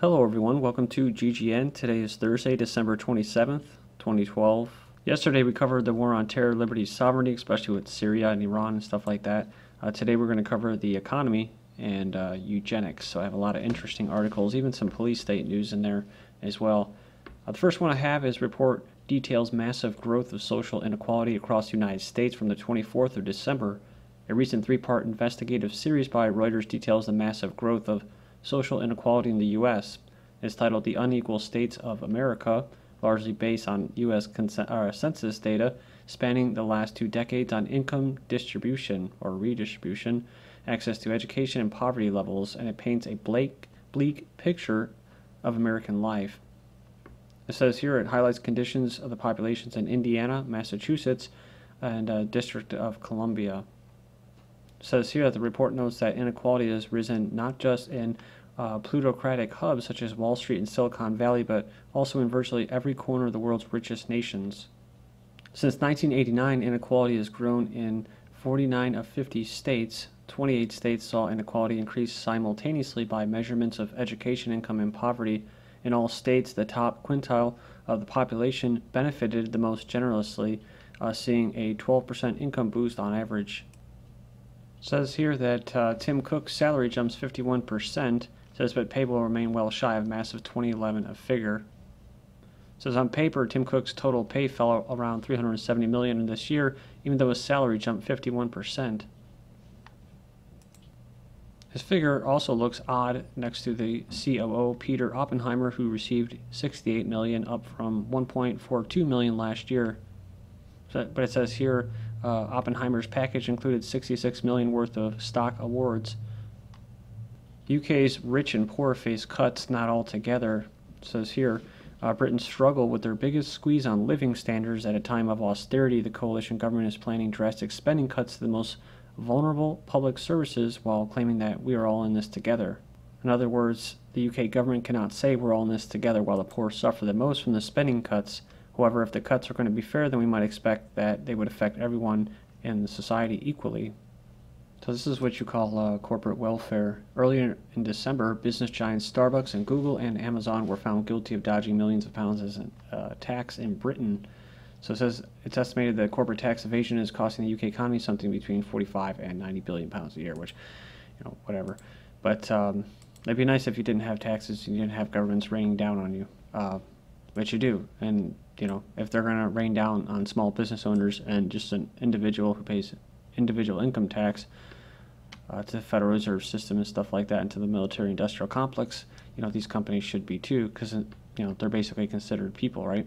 Hello everyone, welcome to GGN. Today is Thursday, December 27th, 2012. Yesterday we covered the war on terror, liberty, sovereignty, especially with Syria and Iran and stuff like that. Today we're going to cover the economy and eugenics. So I have a lot of interesting articles, even some police state news in there as well. The first one I have is report details massive growth of social inequality across the United States from the 24th of December. A recent three-part investigative series by Reuters details the massive growth of social inequality in the U.S. It's titled The Unequal States of America, largely based on U.S. census data spanning the last 2 decades on income distribution or redistribution, access to education, and poverty levels, and it paints a bleak picture of American life. It says here it highlights conditions of the populations in Indiana, Massachusetts, and District of Columbia. It says here that the report notes that inequality has risen not just in plutocratic hubs such as Wall Street and Silicon Valley, but also in virtually every corner of the world's richest nations. Since 1989, inequality has grown in 49 of 50 states. 28 states saw inequality increase simultaneously by measurements of education, income, and poverty. In all states, the top quintile of the population benefited the most generously, seeing a 12% income boost on average. It says here that Tim Cook's salary jumps 51%. It says, but pay will remain well shy of massive 2011 figure. It says on paper, Tim Cook's total pay fell around $370 million this year, even though his salary jumped 51%. His figure also looks odd next to the COO, Peter Oppenheimer, who received $68 million, up from $1.42 million last year. But it says here, Oppenheimer's package included $66 million worth of stock awards. UK's rich and poor face cuts not altogether. It says here, Britain struggle with their biggest squeeze on living standards at a time of austerity. The coalition government is planning drastic spending cuts to the most vulnerable public services while claiming that we are all in this together. In other words, the UK government cannot say we're all in this together while the poor suffer the most from the spending cuts. However, if the cuts are going to be fair, then we might expect that they would affect everyone in the society equally. So this is what you call corporate welfare. Earlier in December, business giants Starbucks and Google and Amazon were found guilty of dodging millions of pounds as tax in Britain. So it says it's estimated that corporate tax evasion is costing the UK economy something between 45 and 90 billion pounds a year, which, whatever. But it'd be nice if you didn't have taxes and you didn't have governments raining down on you. But you do. And, if they're going to rain down on small business owners and just an individual who pays individual income tax to the Federal Reserve System and stuff like that, and to the military-industrial complex, these companies should be too, because, they're basically considered people, right?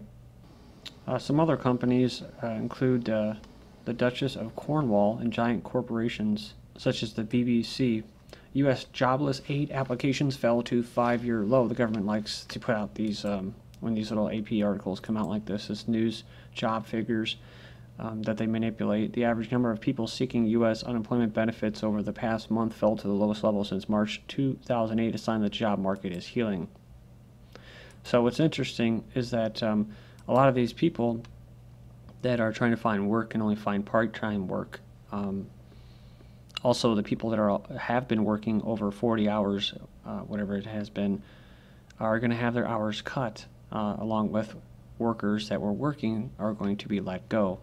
Some other companies include the Duchess of Cornwall and giant corporations such as the BBC. U.S. jobless aid applications fell to 5-year low. The government likes to put out these, when these little AP articles come out like this news job figures that they manipulate. The average number of people seeking U.S. unemployment benefits over the past month fell to the lowest level since March 2008, a sign the job market is healing. So what's interesting is that a lot of these people that are trying to find work can only find part-time work. Also, the people that have been working over 40 hours, whatever it has been, are going to have their hours cut, along with workers that were working are going to be let go.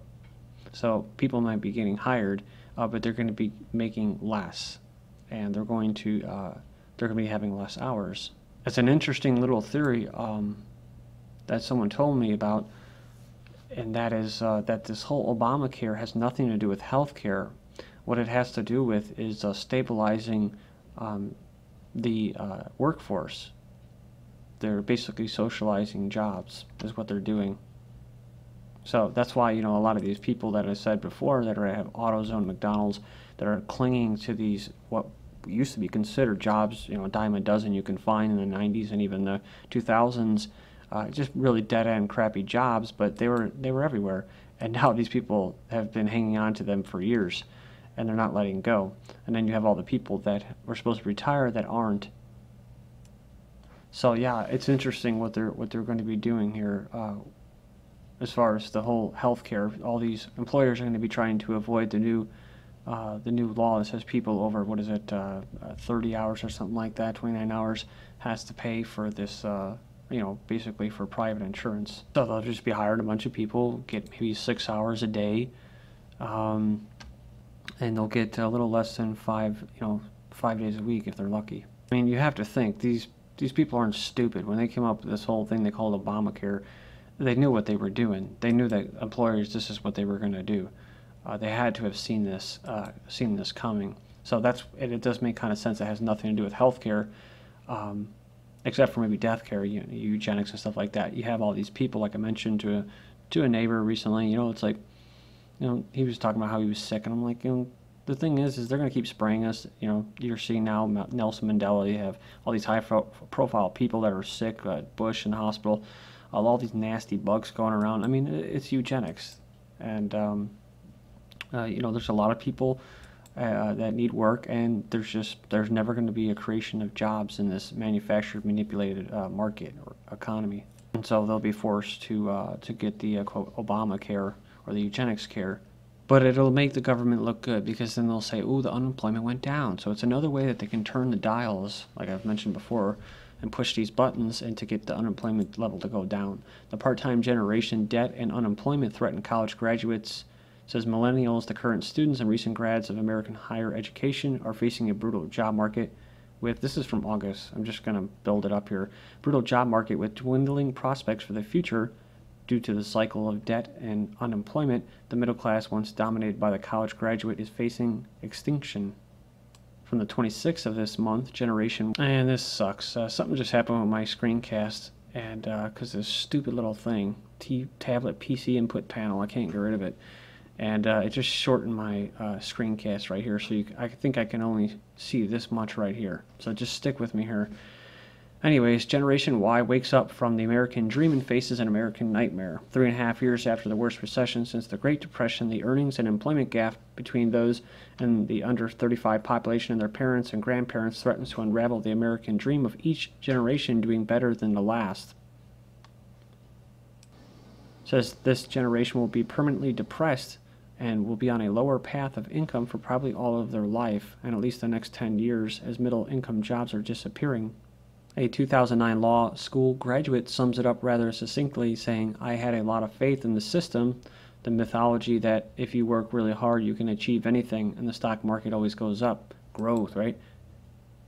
So people might be getting hired, but they're going to be making less, and they're going to be having less hours. It's an interesting little theory that someone told me about, and that is that this whole Obamacare has nothing to do with health care. What it has to do with is stabilizing the workforce. They're basically socializing jobs is what they're doing. So that's why, a lot of these people that I said before that have AutoZone, McDonald's, that are clinging to these what used to be considered jobs, a dime a dozen you can find in the 90s and even the 2000s, just really dead-end crappy jobs, but they were everywhere. And now these people have been hanging on to them for years, and they're not letting go. And then you have all the people that were supposed to retire that aren't. So yeah, it's interesting what they're going to be doing here. As far as the whole healthcare, all these employers are going to be trying to avoid the new the new law that says people over, 30 hours or something like that, 29 hours, has to pay for this, basically for private insurance. So they'll just be hiring a bunch of people, get maybe 6 hours a day, and they'll get a little less than 5 days a week if they're lucky. I mean, you have to think, these people aren't stupid. When they came up with this whole thing they called Obamacare, they knew what they were doing. They knew that employers, this is what they were going to do. They had to have seen this coming. So it does make kind of sense. It has nothing to do with healthcare, except for maybe death care, eugenics and stuff like that. You have all these people, like I mentioned to a neighbor recently. It's like, he was talking about how he was sick, and I'm like, the thing is they're going to keep spraying us. You're seeing now Nelson Mandela. You have all these high-profile people that are sick, Bush in the hospital, all these nasty bugs going around. I mean, it's eugenics, and there's a lot of people that need work, and there's never going to be a creation of jobs in this manufactured, manipulated market or economy, and so they'll be forced to get the quote Obamacare or the eugenics care. But it'll make the government look good, because then they'll say, "Oh, the unemployment went down." So it's another way that they can turn the dials, like I've mentioned before, and push these buttons and to get the unemployment level to go down. The part-time generation debt and unemployment threaten college graduates. It says millennials, the current students and recent grads of American higher education, are facing a brutal job market with, this is from August, I'm just going to build it up here, brutal job market with dwindling prospects for the future due to the cycle of debt and unemployment. The middle class, once dominated by the college graduate, is facing extinction. From the 26th of this month, generation, and this sucks. Something just happened with my screencast, and because this stupid little thing, tablet PC input panel, I can't get rid of it. And it just shortened my screencast right here, so I think I can only see this much right here. So just stick with me here. Anyways, Generation Y wakes up from the American dream and faces an American nightmare. 3.5 years after the worst recession since the Great Depression, the earnings and employment gap between those and the under 35 population and their parents and grandparents threatens to unravel the American dream of each generation doing better than the last. It says this generation will be permanently depressed and will be on a lower path of income for probably all of their life, and at least the next 10 years, as middle-income jobs are disappearing. A 2009 law school graduate sums it up rather succinctly, saying, "I had a lot of faith in the system, the mythology that if you work really hard you can achieve anything and the stock market always goes up. Growth, right?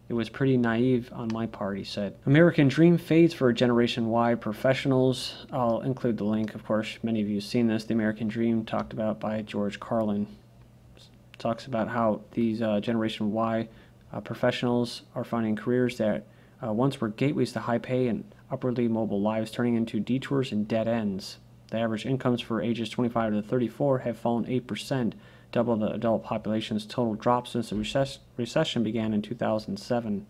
It was pretty naive on my part," he said. American Dream fades for Generation Y professionals. I'll include the link, of course. Many of you have seen this. The American Dream, talked about by George Carlin. Talks about how these Generation Y professionals are finding careers that once were gateways to high pay and upwardly mobile lives, turning into detours and dead ends. The average incomes for ages 25 to 34 have fallen 8%, double the adult population's total drop since the recession began in 2007.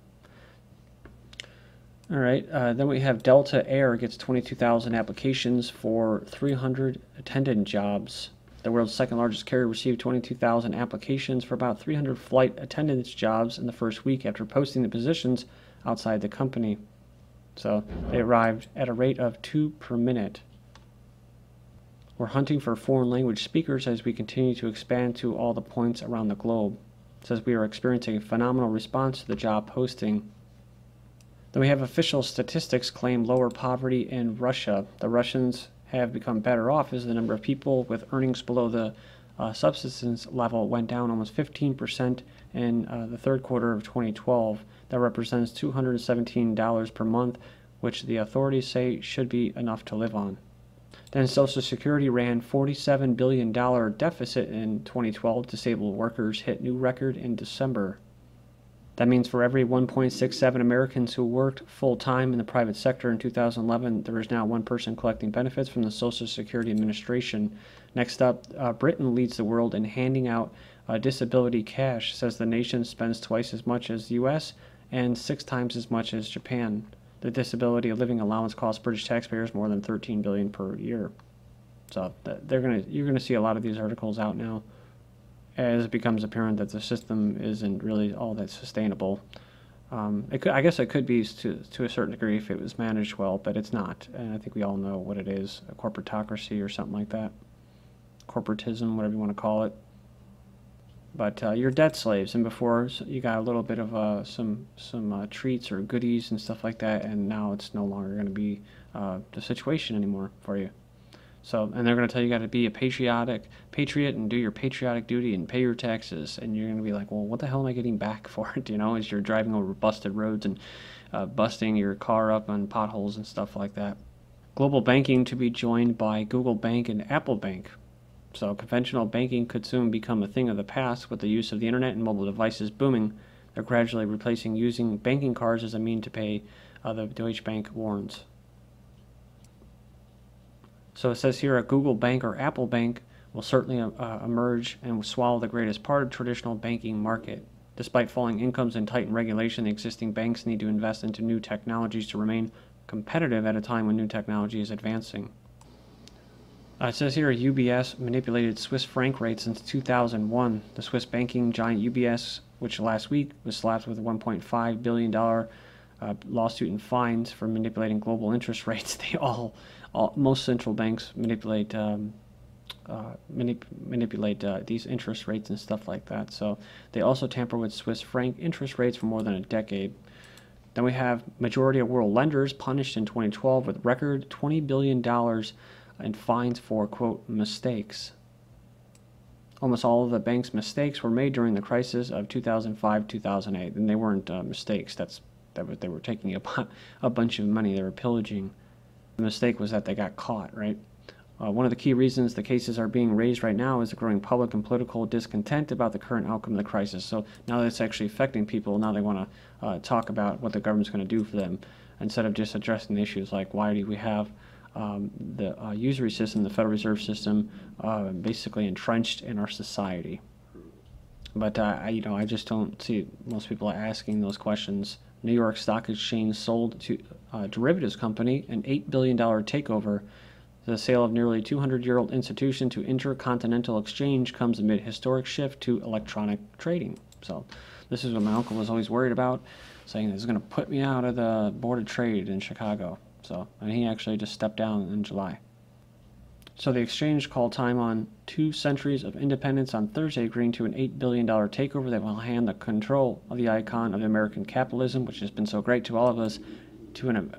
All right, then we have Delta Air gets 22,000 applications for 300 attendant jobs. The world's second largest carrier received 22,000 applications for about 300 flight attendants jobs in the first week after posting the positions outside the company. So they arrived at a rate of 2 per minute. We're hunting for foreign language speakers as we continue to expand to all the points around the globe. It says we are experiencing a phenomenal response to the job posting. Then we have official statistics claim lower poverty in Russia. The Russians have become better off as the number of people with earnings below the subsistence level went down almost 15% in the third quarter of 2012. That represents $217 per month, which the authorities say should be enough to live on. Then Social Security ran $47 billion deficit in 2012. Disabled workers hit new record in December. That means for every 1.67 Americans who worked full-time in the private sector in 2011, there is now one person collecting benefits from the Social Security Administration. Next up, Britain leads the world in handing out disability cash. Says the nation spends twice as much as the U.S. and 6 times as much as Japan. The disability living allowance costs British taxpayers more than $13 billion per year. So you're gonna see a lot of these articles out now, as it becomes apparent that the system isn't really all that sustainable. I guess it could be to a certain degree if it was managed well, but it's not. And I think we all know what it is, a corporatocracy or something like that. Corporatism, whatever you want to call it. But you're debt slaves, and before you got a little bit of some treats or goodies and stuff like that, and now it's no longer going to be the situation anymore for you. So, and they're going to tell you got to be a patriot and do your patriotic duty and pay your taxes, and you're going to be like, well, what the hell am I getting back for it? As you're driving over busted roads and busting your car up on potholes and stuff like that. Global banking to be joined by Google Bank and Apple Bank. So conventional banking could soon become a thing of the past with the use of the internet and mobile devices booming. They're gradually replacing using banking cards as a means to pay, the Deutsche Bank warns. So it says here a Google Bank or Apple Bank will certainly emerge and swallow the greatest part of traditional banking market. Despite falling incomes and tightened regulation, the existing banks need to invest into new technologies to remain competitive at a time when new technology is advancing. It says here UBS manipulated Swiss franc rates since 2001. The Swiss banking giant UBS, which last week was slapped with a $1.5 billion lawsuit and fines for manipulating global interest rates. Most central banks manipulate these interest rates and stuff like that. So they also tamper with Swiss franc interest rates for more than a decade. Then we have majority of world lenders punished in 2012 with record $20 billion in fines for, quote, mistakes. Almost all of the bank's mistakes were made during the crisis of 2005-2008, and they weren't mistakes. They were taking a bunch of money. They were pillaging. The mistake was that they got caught, right? One of the key reasons the cases are being raised right now is the growing public and political discontent about the current outcome of the crisis. So now that it's actually affecting people, now they want to talk about what the government's going to do for them instead of just addressing the issues like why do we have the usury system, the Federal Reserve System, basically entrenched in our society. But I just don't see most people asking those questions. New York Stock Exchange sold to a derivatives company an $8 billion takeover. The sale of nearly 200-year-old institution to Intercontinental Exchange comes amid historic shift to electronic trading. So this is what my uncle was always worried about, saying it's going to put me out of the Board of Trade in Chicago. So, and he actually just stepped down in July. So the exchange called time on 2 centuries of independence on Thursday, agreeing to an $8 billion takeover that will hand the control of the icon of American capitalism, which has been so great to all of us, to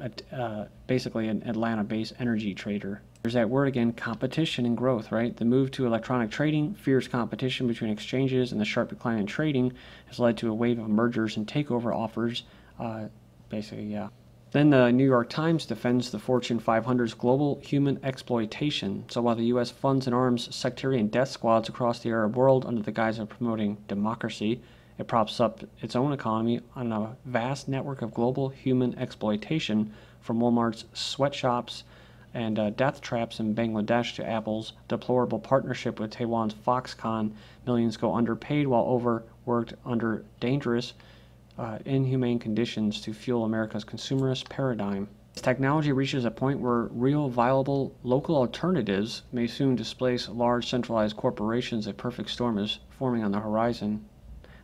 basically an Atlanta-based energy trader. There's that word again, competition and growth, right? The move to electronic trading, fierce competition between exchanges, and the sharp decline in trading has led to a wave of mergers and takeover offers, basically, yeah. Then the New York Times defends the Fortune 500's global human exploitation. So while the U.S. funds and arms sectarian death squads across the Arab world under the guise of promoting democracy, it props up its own economy on a vast network of global human exploitation, from Walmart's sweatshops and death traps in Bangladesh to Apple's deplorable partnership with Taiwan's Foxconn. Millions go underpaid while overworked under dangerous, inhumane conditions to fuel America's consumerist paradigm. As technology reaches a point where real, viable, local alternatives may soon displace large, centralized corporations, a perfect storm is forming on the horizon.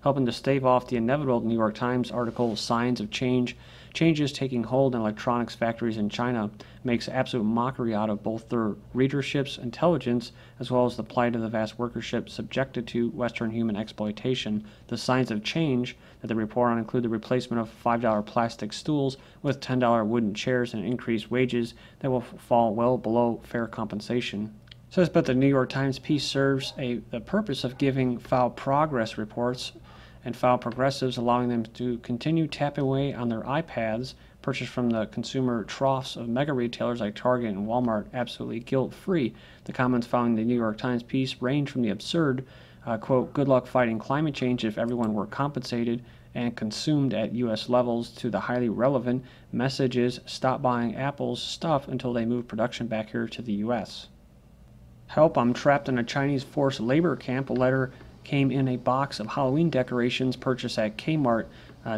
Helping to stave off the inevitable, New York Times article, Signs of Changes Taking Hold in Electronics Factories in China, makes absolute mockery out of both their readership's intelligence as well as the plight of the vast workership subjected to Western human exploitation. The signs of change that they report on include the replacement of $5 plastic stools with $10 wooden chairs and increased wages that will fall well below fair compensation. It says, but the New York Times piece serves the purpose of giving foul progress reports and foul progressives, allowing them to continue tapping away on their iPads purchased from the consumer troughs of mega retailers like Target and Walmart absolutely guilt-free. The comments following the New York Times piece range from the absurd, quote, good luck fighting climate change if everyone were compensated and consumed at U.S. levels, to the highly relevant messages, stop buying Apple's stuff until they move production back here to the U.S. Help, I'm trapped in a Chinese forced labor camp. A letter came in a box of Halloween decorations purchased at Kmart.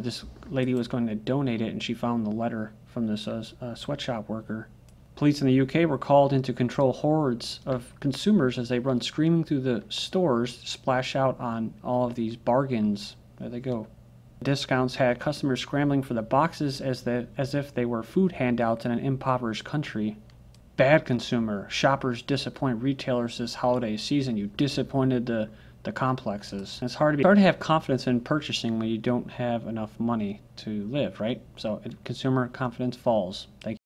This lady was going to donate it, and she found the letter from this sweatshop worker. Police in the UK were called in to control hordes of consumers as they run screaming through the stores to splash out on all of these bargains. There they go. Discounts had customers scrambling for the boxes as if they were food handouts in an impoverished country. Bad consumer. Shoppers disappoint retailers this holiday season. You disappointed the the complexes. And it's hard to have confidence in purchasing when you don't have enough money to live, right? So consumer confidence falls. Thank you.